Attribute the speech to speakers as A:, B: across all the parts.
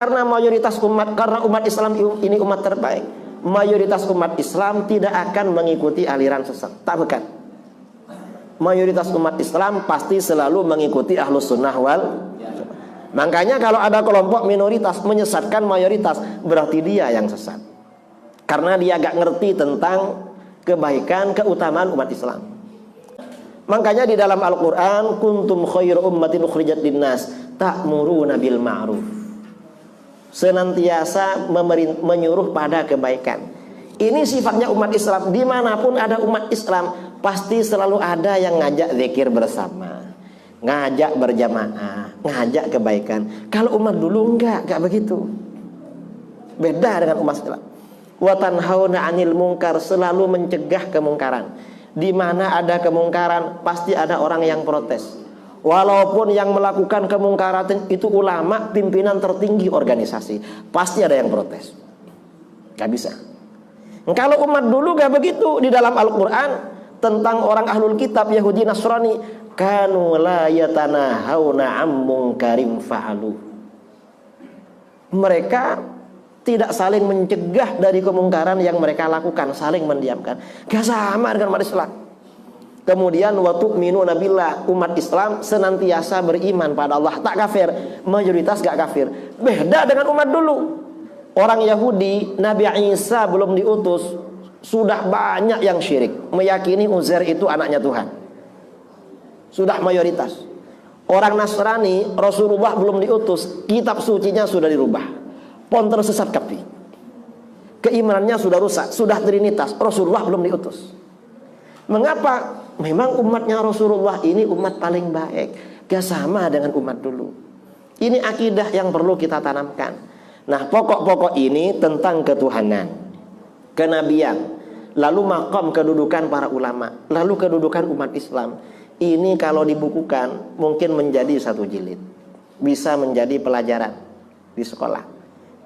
A: Karena mayoritas umat, karena umat Islam ini umat terbaik, mayoritas umat Islam tidak akan mengikuti aliran sesat. Tak, bukan. Mayoritas umat Islam pasti selalu mengikuti Ahlus Sunnah wal. Makanya kalau ada kelompok minoritas menyesatkan mayoritas, berarti dia yang sesat. Karena dia gak ngerti tentang kebaikan, keutamaan umat Islam. Makanya di dalam Al-Quran, kuntum khairu ummatin ukhrijat linnas ta'muruna bil ma'ruf. Senantiasa menyuruh pada kebaikan. Ini sifatnya umat Islam. Dimanapun ada umat Islam, pasti selalu ada yang ngajak zikir bersama, ngajak berjamaah, ngajak kebaikan. Kalau umat dulu enggak begitu. Beda dengan umat Islam. Wa tanhauna 'anil munkar, selalu mencegah kemungkaran. Di mana ada kemungkaran, pasti ada orang yang protes. Walaupun yang melakukan kemungkaran itu ulama, pimpinan tertinggi organisasi, pasti ada yang protes. Gak bisa. Kalau umat dulu gak begitu. Di dalam Al-Quran tentang orang ahlul kitab Yahudi Nasrani, kanu la yatanahawna 'an munkarin fa'alu. Mereka tidak saling mencegah dari kemungkaran yang mereka lakukan, saling mendiamkan. Gak sama dengan umat Islam. Kemudian wa tu'minuna billah, umat Islam senantiasa beriman pada Allah, tak kafir, mayoritas gak kafir. Beda dengan umat dulu. Orang Yahudi, Nabi Isa belum diutus, sudah banyak yang syirik, meyakini Uzair itu anaknya Tuhan. Sudah mayoritas. Orang Nasrani, Rasulullah belum diutus, kitab sucinya sudah dirubah, pon tersesat kapi, keimanannya sudah rusak, sudah trinitas, Rasulullah belum diutus. Mengapa? Memang umatnya Rasulullah ini umat paling baik, gak sama dengan umat dulu. Ini akidah yang perlu kita tanamkan. Nah, pokok-pokok ini tentang ketuhanan, kenabian, lalu makam kedudukan para ulama, lalu kedudukan umat Islam. Ini kalau dibukukan mungkin menjadi satu jilid, bisa menjadi pelajaran di sekolah.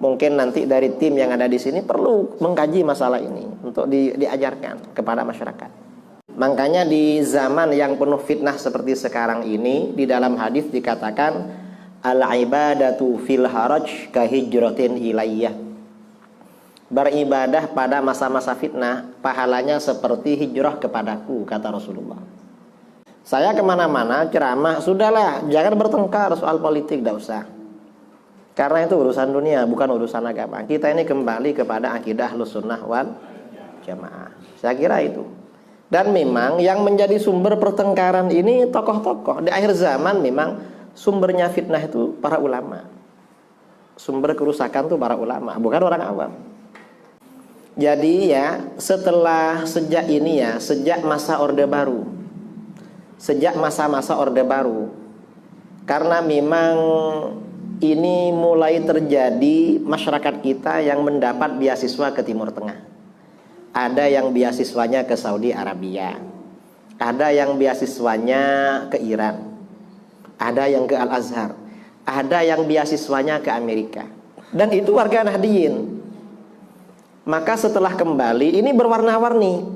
A: Mungkin nanti dari tim yang ada di sini perlu mengkaji masalah ini untuk diajarkan kepada masyarakat. Makanya di zaman yang penuh fitnah seperti sekarang ini, di dalam hadis dikatakan al-ibadatu fil haraj kahijratin ilayyah. Beribadah pada masa-masa fitnah pahalanya seperti hijrah kepadaku, kata Rasulullah. Saya kemana-mana ceramah, sudahlah, jangan bertengkar soal politik, tidak usah. Karena itu urusan dunia, bukan urusan agama. Kita ini kembali kepada akidah Ahlus Sunnah wal Jamaah. Saya kira itu. Dan memang yang menjadi sumber pertengkaran ini tokoh-tokoh. Di akhir zaman memang sumbernya fitnah itu para ulama. Sumber kerusakan itu para ulama, bukan orang awam. Jadi ya, sejak ini ya, sejak masa Orde Baru, sejak masa-masa Orde Baru, karena memang ini mulai terjadi masyarakat kita yang mendapat beasiswa ke Timur Tengah. Ada yang beasiswanya ke Saudi Arabia, ada yang beasiswanya ke Iran, ada yang ke Al-Azhar, ada yang beasiswanya ke Amerika. Dan itu warga Nahdliyin. Maka setelah kembali ini berwarna-warni.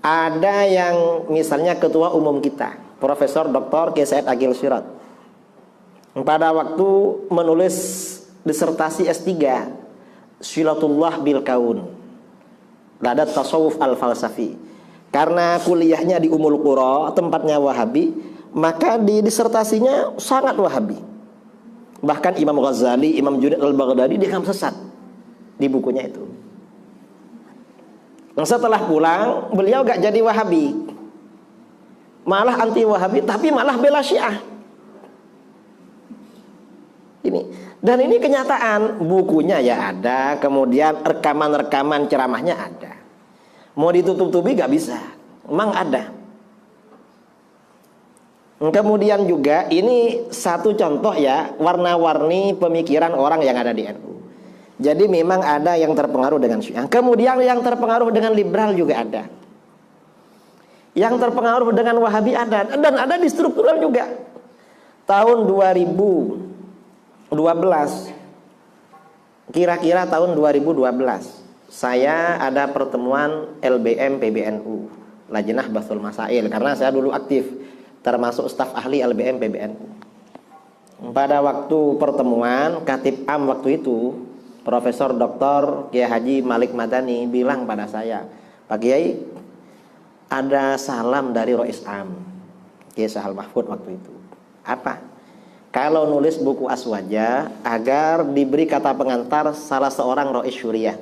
A: Ada yang misalnya ketua umum kita, Profesor Dr. Kiai Said Agil Sirot, pada waktu menulis disertasi S3 Silatullah bil Kaun, Ladat Tasawuf Al-Falsafi. Karena kuliahnya di Ummul Qura, tempatnya Wahabi, maka di disertasinya sangat Wahabi. Bahkan Imam Ghazali, Imam Junaid Al-Baghdadi dianggap sesat di bukunya itu. Nah, setelah pulang, beliau gak jadi Wahabi, malah anti Wahabi, tapi malah bela Syiah. Dan ini kenyataan, bukunya ya ada, kemudian rekaman-rekaman ceramahnya ada. Mau ditutup-tutupi gak bisa, memang ada. Kemudian juga ini satu contoh ya, warna-warni pemikiran orang yang ada di NU. Jadi memang ada yang terpengaruh dengan Syiah. Kemudian yang terpengaruh dengan liberal juga ada. Yang terpengaruh dengan Wahabi ada. Dan ada di struktural juga. Tahun 2012, kira-kira tahun 2012, saya ada pertemuan LBM PBNU, Lajnah Bahsul Masail, karena saya dulu aktif termasuk staf ahli LBM PBNU. Pada waktu pertemuan, Khatib Am waktu itu, Profesor Dr. Kiai Haji Malik Madani bilang pada saya, Pak Kiai, ada salam dari Rois Am, Kiai Sahal Mahfud waktu itu. Apa? Kalau nulis buku Aswaja, agar diberi kata pengantar salah seorang Rois Syuriah,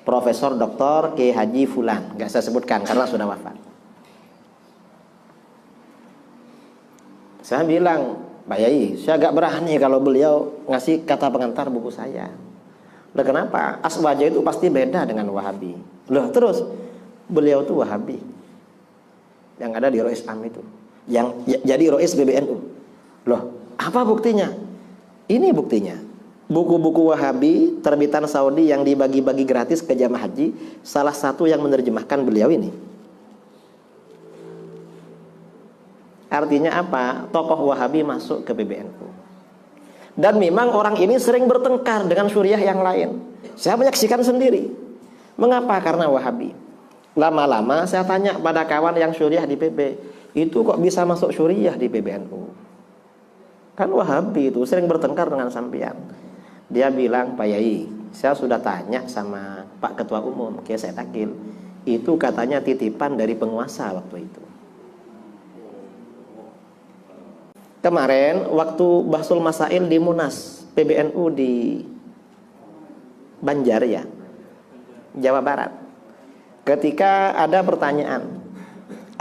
A: Profesor Dr. Kiai Haji Fulan, nggak saya sebutkan karena sudah wafat. Saya bilang, Pak Yai, saya agak berani kalau beliau ngasih kata pengantar buku saya. Loh kenapa? Aswaja itu pasti beda dengan Wahabi. Loh terus, beliau itu Wahabi yang ada di Rois Am itu, yang jadi Rois PBNU. Loh, apa buktinya? Ini buktinya. Buku-buku Wahabi terbitan Saudi yang dibagi-bagi gratis ke jamaah haji, salah satu yang menerjemahkan beliau ini. Artinya apa? Tokoh Wahabi masuk ke PBNU. Dan memang orang ini sering bertengkar dengan Suriah yang lain. Saya menyaksikan sendiri. Mengapa? Karena Wahabi. Lama-lama saya tanya pada kawan yang Suriah di PB, itu kok bisa masuk Suriah di PBNU? Kan Wahabi itu sering bertengkar dengan sampean. Dia bilang, Pak Yai, saya sudah tanya sama Pak Ketua Umum, Kiai Said Akil. Itu katanya titipan dari penguasa waktu itu. Kemarin waktu Bahsul Masail di Munas PBNU di Banjar ya, Jawa Barat, ketika ada pertanyaan,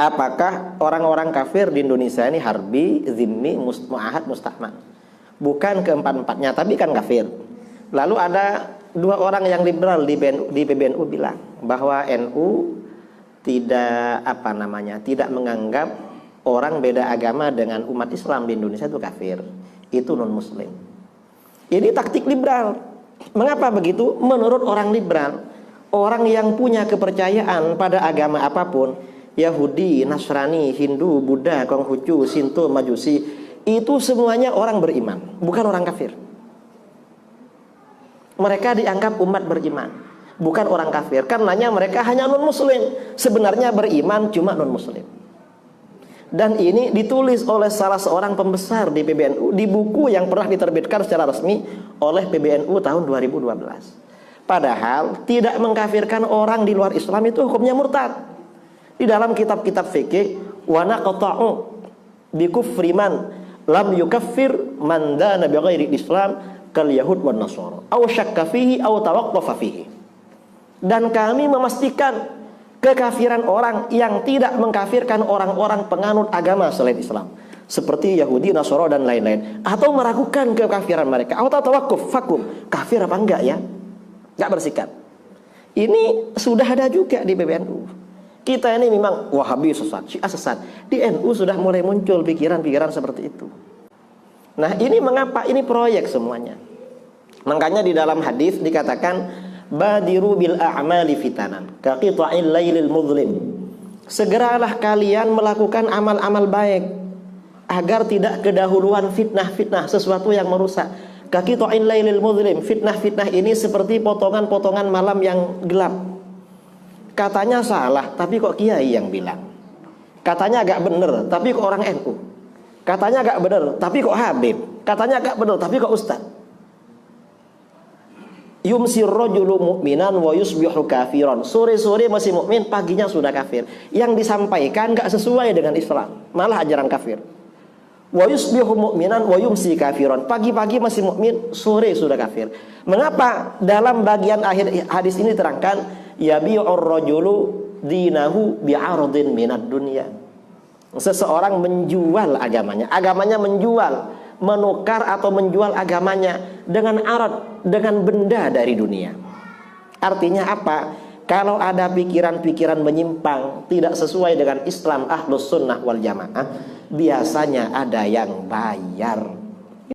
A: apakah orang-orang kafir di Indonesia ini harbi, zimmi, mu'ahad, musta'man? Bukan keempat-empatnya, tapi kan kafir. Lalu ada dua orang yang liberal di PBNU bilang bahwa NU tidak tidak menganggap orang beda agama dengan umat Islam di Indonesia itu kafir, itu non muslim. Ini taktik liberal. Mengapa begitu? Menurut orang liberal, orang yang punya kepercayaan pada agama apapun, Yahudi, Nasrani, Hindu, Buddha, Konghucu, Shinto, Majusi, itu semuanya orang beriman, bukan orang kafir. Mereka dianggap umat beriman, bukan orang kafir. Karenanya mereka hanya non muslim. Sebenarnya beriman cuma non muslim. Dan ini ditulis oleh salah seorang pembesar di PBNU di buku yang pernah diterbitkan secara resmi oleh PBNU tahun 2012. Padahal tidak mengkafirkan orang di luar Islam itu hukumnya murtad. Di dalam kitab-kitab fikih, wa naqta'u bi kufri man lam yukaffir man dana bi ghairi Islam kal yahud wan nasara aw syakka fihi aw tawaqqafa fihi. Dan kami memastikan kekafiran orang yang tidak mengkafirkan orang-orang penganut agama selain Islam, seperti Yahudi, Nasara dan lain-lain, atau meragukan kekafiran mereka, atau tawakuf, vakum, kafir apa enggak ya, enggak bersikap. Ini sudah ada juga di PBNU. Kita ini memang Wahabi sesat, Syiah sesat. Di NU sudah mulai muncul pikiran-pikiran seperti itu. Nah ini mengapa? Ini proyek semuanya. Makanya di dalam hadis dikatakan, badiru bil a'mali fitanan ka qita'il lailil mudlim. Segeralah kalian melakukan amal-amal baik agar tidak kedahuluan fitnah-fitnah, sesuatu yang merusak. Ka qita'il lailil mudlim. Fitnah-fitnah ini seperti potongan-potongan malam yang gelap. Katanya salah, tapi kok kiai yang bilang. Katanya agak benar, tapi kok orang NU. Katanya agak benar, tapi kok Habib. Katanya agak benar, tapi kok Ustaz. Yumsir rajulu mu'minan wa yusbihu kafiran. Sore-sore masih mukmin, paginya sudah kafir. Yang disampaikan enggak sesuai dengan Islam, malah ajaran kafir. Wa yusbihu mu'minan wa yumsi kafiran. Pagi-pagi masih mukmin, sore sudah kafir. Mengapa? Dalam bagian akhir hadis ini terangkan, yabi'ur rajulu dinahu bi'aradin minad dunya. Seseorang menjual agamanya, agamanya menjual, menukar atau menjual agamanya dengan arad, dengan benda dari dunia. Artinya apa? Kalau ada pikiran-pikiran menyimpang, tidak sesuai dengan Islam Ahlus Sunnah wal Jamaah, biasanya ada yang bayar.